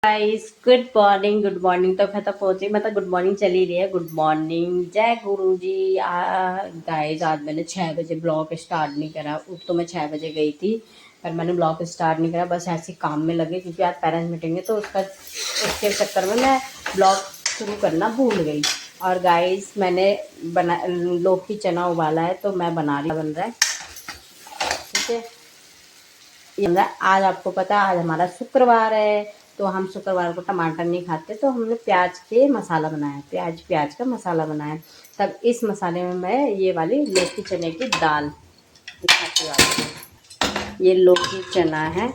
Guys good morning तो खत्म पहुंची मतलब गुड मॉर्निंग चली रही है। गुड मॉर्निंग, जय गुरु जी। गाइस आज मैंने 6 बजे ब्लॉग स्टार्ट नहीं करा। उठ तो मैं 6 बजे गई थी पर मैंने ब्लॉग स्टार्ट नहीं करा, बस ऐसे काम में लगे क्योंकि आज पेरेंट्स मीटिंग है तो उसके चक्कर में मैं ब्लॉग शुरू करना भूल गई। और गाइस मैंने बना लौकी चना उबाला है तो मैं बन रहा है, ठीक है। आज आपको पता है आज हमारा शुक्रवार है तो हम शुक्रवार को टमाटर नहीं खाते तो हमने प्याज के मसाला बनाया, प्याज का मसाला बनाया। तब इस मसाले में मैं ये वाली लौकी चने की दाल दिखाती हूँ आपको। ये लौकी चना है,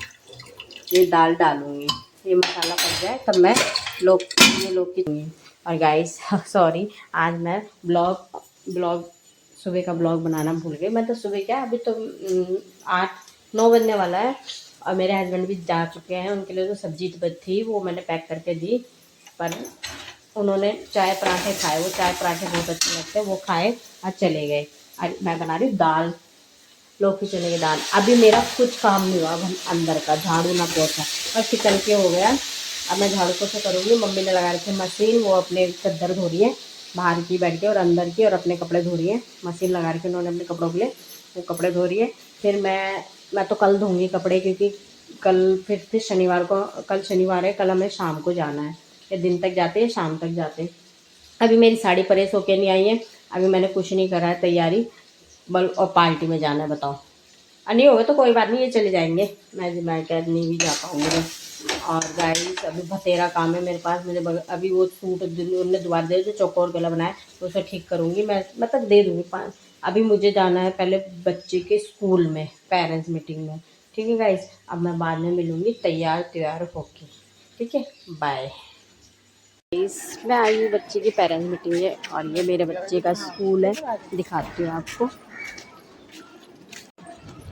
ये दाल डालूंगी, ये मसाला पड़ जाए तब मैं ये लौकी। और गाइस सॉरी, आज मैं ब्लॉग सुबह का ब्लॉग बनाना भूल गई। मैं तो सुबह क्या अभी तो 8-9 बजने वाला है और मेरे हस्बैंड भी जा चुके हैं। उनके लिए तो सब्जी तो थी वो मैंने पैक करके दी, पर उन्होंने चाय पराठे खाए, वो चाय पराठे बहुत अच्छे लगते हैं, वो खाए और चले गए। और मैं बना रही हूँ दाल, लौकी चने की दाल। अभी मेरा कुछ काम नहीं हुआ, अब अंदर का झाड़ू ना पोछा और किचन के हो गया। अब मैं झाड़ू पोछा करूँगी। मम्मी ने लगा रखी है मशीन, वो अपने चद्दर धो रही है बाहर की बैठ के और अंदर की, और अपने कपड़े धो रही है। मशीन लगा रखी उन्होंने अपने कपड़ों के लिए, वो कपड़े धो रही है। फिर मैं तो कल धोऊंगी कपड़े क्योंकि कल फिर शनिवार को, कल शनिवार है, कल हमें शाम को जाना है। या दिन तक जाते हैं शाम तक जाते हैं। अभी मेरी साड़ी प्रेस होके नहीं आई है, अभी मैंने कुछ नहीं करा है तैयारी, बल और पार्टी में जाना है। बताओ नहीं होगा तो कोई बात नहीं, ये चले जाएंगे। मैं क्या नहीं भी जा पाऊँगी। और गाइस अभी बतेरा काम है मेरे पास। मुझे अभी वो सूट उन्होंने दोबारा दे जो चौकोर गला बनाया तो उसे ठीक करूँगी मैं, मतलब दे दूँगी। अभी मुझे जाना है पहले बच्चे के स्कूल में पेरेंट्स मीटिंग में, ठीक है गाइस। अब मैं बाद में मिलूँगी तैयार होके, ठीक है, बाय। मैं आई हूँ बच्चे की पेरेंट्स मीटिंग है और ये मेरे बच्चे का स्कूल है, दिखाती हूँ आपको।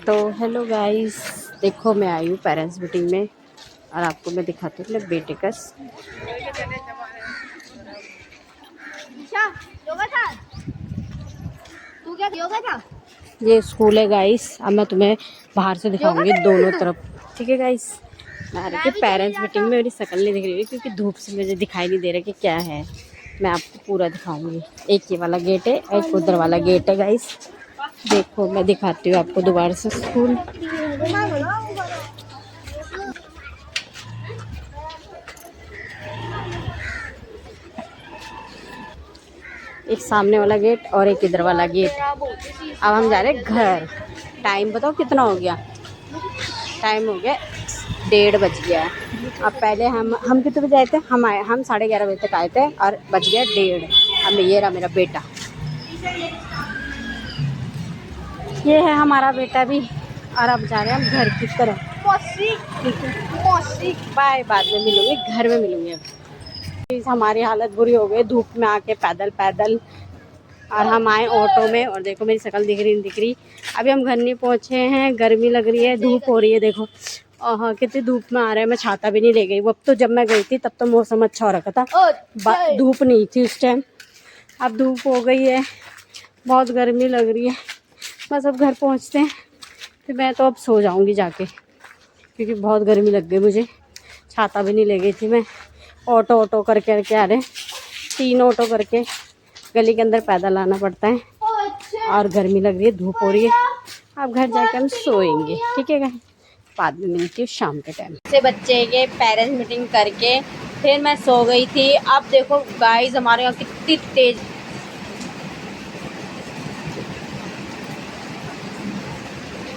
तो हेलो गाइस, देखो मैं आई हूँ पेरेंट्स मीटिंग में और आपको मैं दिखाती हूँ अपने बेटे का। तू क्या योगा था? ये स्कूल है गाइस। अब मैं तुम्हें बाहर से दिखाऊंगी दोनों तरफ, ठीक है गाइस। मैं आ रही थी पेरेंट्स मीटिंग में, मेरी शक्ल नहीं दिख रही क्योंकि धूप से मुझे दिखाई नहीं दे रहा कि क्या है। मैं आपको पूरा दिखाऊंगी। एक ये वाला गेट है, एक उधर वाला गेट है गाइस। देखो मैं दिखाती हूँ आपको दोबारा से स्कूल। एक सामने वाला गेट और एक इधर वाला गेट। अब हम जा रहे हैं घर। टाइम बताओ कितना हो गया? टाइम हो गया 1:30 बज गया है। अब पहले हम कितने बजे आए थे? हम 11:30 बजे तक आए थे और बज गया 1:30। अब ये रहा मेरा बेटा, ये है हमारा बेटा भी। और अब जा रहे हैं हम घर की तरफ, ठीक है। बाय, बाद में मिलूंगी, घर में मिलूंगी। अब हमारी हालत बुरी हो गई धूप में आके, पैदल पैदल, और हम आए ऑटो में। और देखो मेरी शक्ल दिख रही नहीं दिख रही। अभी हम घर नहीं पहुँचे हैं, गर्मी लग रही है, धूप हो रही है। देखो हाँ कितनी धूप में आ रहे हैं। मैं छाता भी नहीं ले गई। वो अब तो जब मैं गई थी तब तो मौसम अच्छा हो रखा था, धूप नहीं थी उस टाइम। अब धूप हो गई है, बहुत गर्मी लग रही है। बस अब घर पहुँचते हैं फिर मैं तो अब सो जाऊँगी जाके क्योंकि बहुत गर्मी लग गई मुझे। छाता भी नहीं ले गई थी मैं। ऑटो करके आ रहे, 3 ऑटो करके गली के अंदर पैदल आना पड़ता है और गर्मी लग रही है, धूप हो रही है। अब घर जाके हम सोएंगे, ठीक है। बाद में मिलती हूँ शाम के टाइम से। बच्चे के पेरेंट्स मीटिंग करके फिर मैं सो गई थी। अब देखो गाइस हमारे यहाँ कितनी तेज,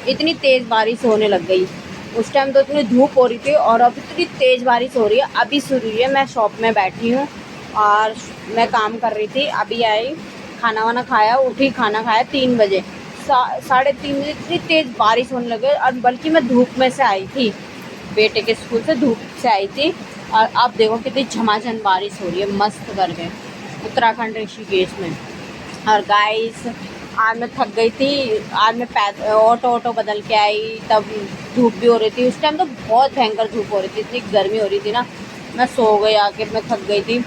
इतनी तेज बारिश होने लग गई। उस टाइम तो इतनी धूप हो रही थी और अब इतनी तेज बारिश हो रही है। अभी शुरू हुई है। मैं शॉप में बैठी हूँ और मैं काम कर रही थी। अभी आई, खाना वाना खाया, उठी, खाना खाया 3 बजे, 3:30 बजे इतनी तेज़ बारिश होने लगी। और बल्कि मैं धूप में से आई थी, बेटे के स्कूल से धूप से आई थी। और अब देखो कितनी झमाझम बारिश हो रही है मस्त करके उत्तराखंड ऋषिकेश में। और गाइस आज मैं थक गई थी। आज मैं ऑटो बदल के आई, तब धूप भी हो रही थी। उस टाइम तो बहुत भयंकर धूप हो रही थी, इतनी गर्मी हो रही थी ना। मैं सो गई आके, मैं थक गई थी।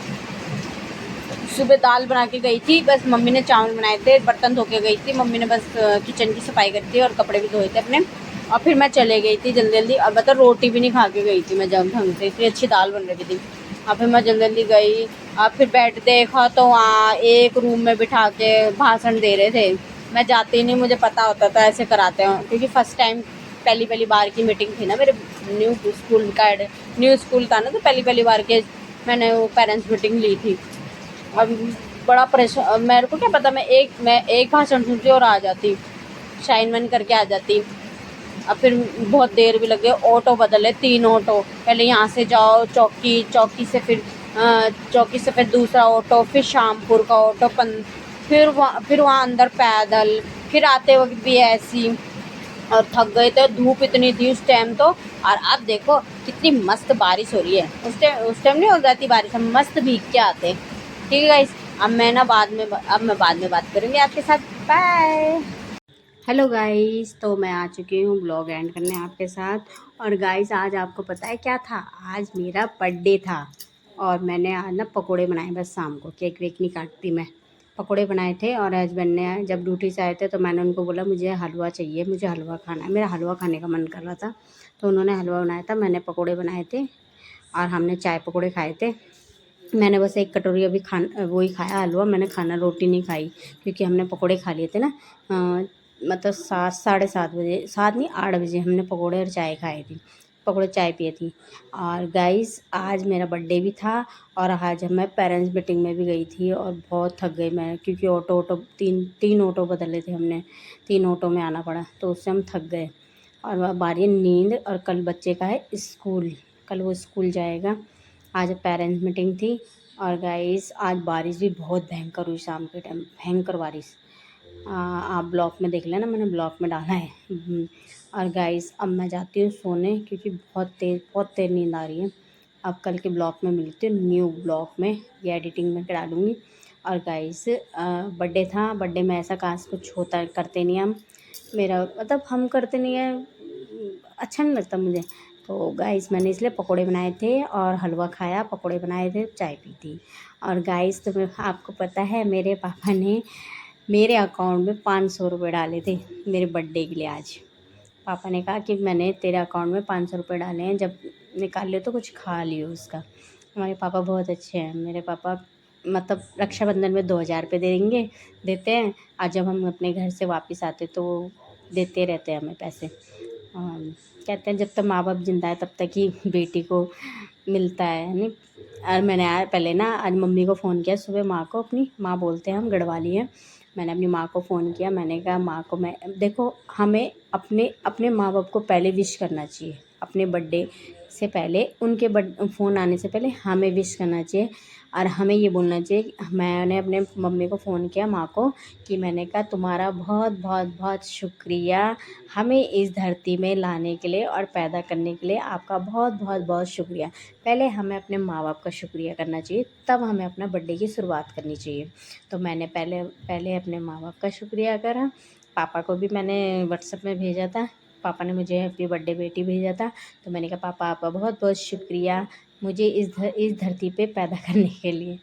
सुबह दाल बना के गई थी, बस मम्मी ने चावल बनाए थे, बर्तन धो के गई थी मम्मी ने, बस किचन की सफाई करी थी और कपड़े भी धोए थे अपने। और फिर मैं चले गई थी जल्दी जल्दी, अब मतलब रोटी भी नहीं खा के गई थी मैं जब ढंग से, इतनी अच्छी दाल बन रही थी। और फिर मैं जल्दी जल्दी गई, और फिर बेड देखा तो वहाँ एक रूम में बिठा के भाषण दे रहे थे। मैं जाती नहीं, मुझे पता होता था ऐसे कराते हैं, क्योंकि फर्स्ट टाइम पहली पहली बार की मीटिंग थी ना मेरे न्यू स्कूल का, न्यू स्कूल था ना, तो पहली पहली बार के मैंने वो पेरेंट्स मीटिंग ली थी। अब बड़ा परेशान, मेरे को क्या पता, मैं एक भाषण सुनती और आ जाती, शाइन वन करके आ जाती। अब फिर बहुत देर भी लगे, ऑटो बदले 3 ऑटो, पहले यहाँ से जाओ चौकी, चौकी से फिर दूसरा ऑटो, फिर शामपुर का ऑटो, फिर वहाँ अंदर पैदल, फिर आते वक्त भी ऐसी, और थक गए थे, धूप इतनी थी उस टाइम तो। और अब देखो कितनी मस्त बारिश हो रही है, उस टाइम नहीं हो जाती बारिश, हम मस्त भीग के आते। ठीक है गाइस, अब मैं बाद में बात करूँगी आपके साथ। बाय। हेलो गाइस, तो मैं आ चुकी हूँ ब्लॉग एंड करने आपके साथ। और गाइस आज आपको पता है क्या था, आज मेरा बर्थडे था। और मैंने आज ना पकोड़े बनाए, बस शाम को केक वेक नहीं काटती मैं। पकोड़े बनाए थे, और हस्बैंड ने जब ड्यूटी से आए थे तो मैंने उनको बोला मुझे हलवा चाहिए, मुझे हलवा खाना है, मेरा हलवा खाने का मन कर रहा था। तो उन्होंने हलवा बनाया था, मैंने पकोड़े बनाए थे, और हमने चाय पकोड़े खाए थे। मैंने बस एक कटोरी अभी वही खाया हलवा, मैंने खाना रोटी नहीं खाई, क्योंकि हमने पकोड़े खा लिए थे ना। मतलब 7 साढ़े 7 बजे, 7 नहीं 8 बजे हमने पकोड़े और चाय खाई थी, पकोड़े चाय पिए थी। और गाइस आज मेरा बर्थडे भी था, और आज मैं पेरेंट्स मीटिंग में भी गई थी, और बहुत थक गई मैं, क्योंकि ऑटो तीन ऑटो बदले थे हमने, 3 ऑटो में आना पड़ा, तो उससे हम थक गए। और अब आ रही है नींद, और कल बच्चे का है स्कूल, कल वो स्कूल जाएगा। आज पेरेंट्स मीटिंग थी। और गाइस आज बारिश भी बहुत भयंकर हुई, शाम के टाइम भयंकर बारिश। आप ब्लॉग में देख लेना, मैंने ब्लॉग में डाला है। और गाइस अब मैं जाती हूँ सोने, क्योंकि बहुत तेज़ नींद आ रही है। अब कल के ब्लॉग में मिलती हूँ, न्यू ब्लॉग में, ये एडिटिंग में डालूँगी। और गाइस बर्थडे था, बर्थडे में ऐसा खास कुछ होता करते नहीं हम, मेरा मतलब हम करते नहीं है, अच्छा नहीं लगता मुझे। तो गाइस मैंने इसलिए पकोड़े बनाए थे, और हलवा खाया, पकोड़े बनाए थे, चाय पी थी। और गाइस तुम्हें आपको पता है, मेरे पापा ने मेरे अकाउंट में 500 रुपये डाले थे मेरे बर्थडे के लिए आज। पापा ने कहा कि मैंने तेरे अकाउंट में 500 रुपये डाले हैं, जब निकाल लियो तो कुछ खा लियो उसका। हमारे पापा बहुत अच्छे हैं, मेरे पापा मतलब रक्षाबंधन में 2000 रुपये देते हैं, और जब हम अपने घर से वापस आते तो देते रहते हैं हमें पैसे। कहते हैं जब तक माँ बाप जिंदा है तब तक ही बेटी को मिलता है नहीं। और मैंने पहले ना आज मम्मी को फ़ोन किया सुबह, माँ को, अपनी माँ बोलते हैं हम, गढ़वाली है। मैंने अपनी माँ को फ़ोन किया, मैंने कहा माँ को, मैं देखो हमें अपने अपने माँ बाप को पहले विश करना चाहिए, अपने बर्थडे से पहले, उनके फ़ोन आने से पहले हमें विश करना चाहिए। और हमें ये बोलना चाहिए, मैंने अपने मम्मी को फ़ोन किया, माँ को, कि मैंने कहा तुम्हारा बहुत बहुत बहुत शुक्रिया, हमें इस धरती में लाने के लिए और पैदा करने के लिए आपका बहुत बहुत बहुत शुक्रिया। पहले हमें अपने माँ बाप का शुक्रिया करना चाहिए, तब हमें अपना बर्थडे की शुरुआत करनी चाहिए। तो मैंने पहले अपने माँ बाप का शुक्रिया करा। पापा को भी मैंने व्हाट्सएप में भेजा था, पापा ने मुझे हैप्पी बर्थडे बेटी भेजा था। तो मैंने कहा पापा आपका बहुत बहुत शुक्रिया मुझे इस धरती पे पैदा करने के लिए।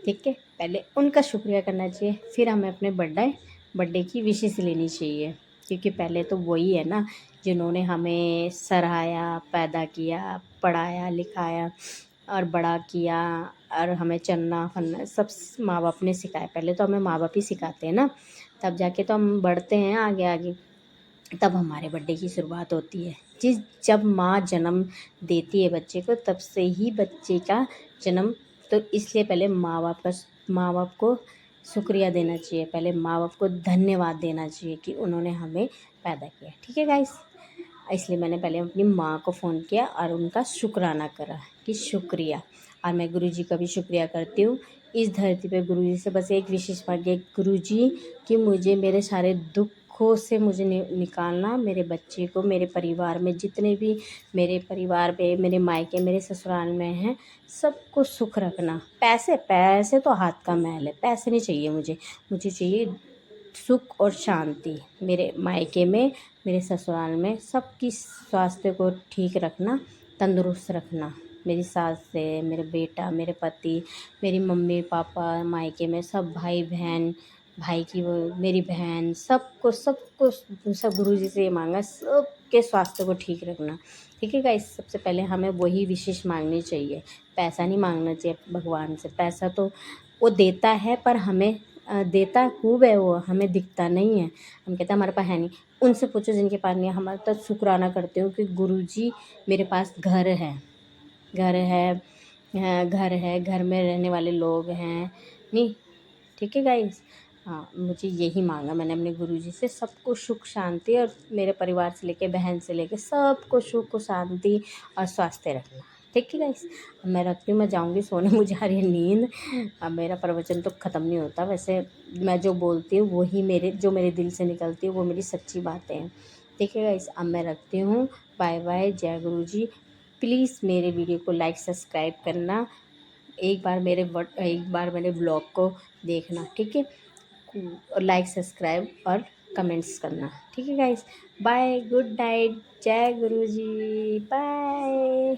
ठीक है, पहले उनका शुक्रिया करना चाहिए, फिर हमें अपने बर्थडे की विशेस लेनी चाहिए, क्योंकि पहले तो वही है ना जिन्होंने हमें सराहाया, पैदा किया, पढ़ाया लिखाया और बड़ा किया, और हमें चलना फिरना सब माँ बाप ने सिखाया। पहले तो हमें माँ बाप ही सिखाते हैं ना, तब जाके तो हम बढ़ते हैं आगे आगे, तब हमारे बर्थडे की शुरुआत होती है। जब माँ जन्म देती है बच्चे को, तब से ही बच्चे का जन्म। तो इसलिए पहले माँ बाप को शुक्रिया देना चाहिए, पहले माँ बाप को धन्यवाद देना चाहिए कि उन्होंने हमें पैदा किया। ठीक है गाइस, इसलिए मैंने पहले अपनी माँ को फ़ोन किया और उनका शुक्राना करा कि शुक्रिया। और मैं गुरुजी का भी शुक्रिया करती हूँ। इस धरती पे गुरुजी से बस एक विशेष मांगी, गुरुजी कि मुझे मेरे सारे दुखों से मुझे निकालना, मेरे बच्चे को, मेरे परिवार में जितने भी मेरे परिवार में, मेरे मायके, मेरे ससुराल में हैं, सबको सुख रखना। पैसे तो हाथ का मैल है, पैसे नहीं चाहिए मुझे चाहिए सुख और शांति। मेरे मायके में, मेरे ससुराल में सबकी स्वास्थ्य को ठीक रखना, तंदुरुस्त रखना। मेरी सास से, मेरे बेटा, मेरे पति, मेरी मम्मी पापा, मायके में सब भाई बहन, भाई की वो मेरी बहन, सबको सब गुरुजी से ये मांगा, सब सबके स्वास्थ्य को ठीक रखना। ठीक है गाइस, सबसे पहले हमें वही विशेष मांगनी चाहिए, पैसा नहीं मांगना चाहिए भगवान से। पैसा तो वो देता है पर हमें देता खूब है, वो हमें दिखता नहीं है। हम कहते हैं हमारे पास है नहीं, उनसे पूछो जिनके पास नहीं है। हमारा तो शुक्राना करते हो कि गुरुजी मेरे पास घर है, घर है, घर है, घर में रहने वाले लोग हैं। नहीं, ठीक है गाइस। हाँ, मुझे यही मांगा मैंने अपने गुरुजी से, सबको सुख शांति, और मेरे परिवार से लेके बहन से लेके सबको सुख शांति और स्वास्थ्य रखना। ठीक है गाइस, अब मैं रखती हूँ, मैं जाऊँगी सोने, मुझे आ रही है नींद। अब मेरा प्रवचन तो ख़त्म नहीं होता, वैसे मैं जो बोलती हूँ वही जो मेरे दिल से निकलती है वो मेरी सच्ची बातें हैं। ठीक है गाइस, अब मैं रखती हूँ। बाय बाय, जय गुरु जी। प्लीज़ मेरे वीडियो को लाइक सब्सक्राइब करना, एक बार मेरे ब्लॉग को देखना। ठीक है, और लाइक सब्सक्राइब और कमेंट्स करना। ठीक है गाइस, बाय, गुड नाइट, जय गुरु जी, बाय।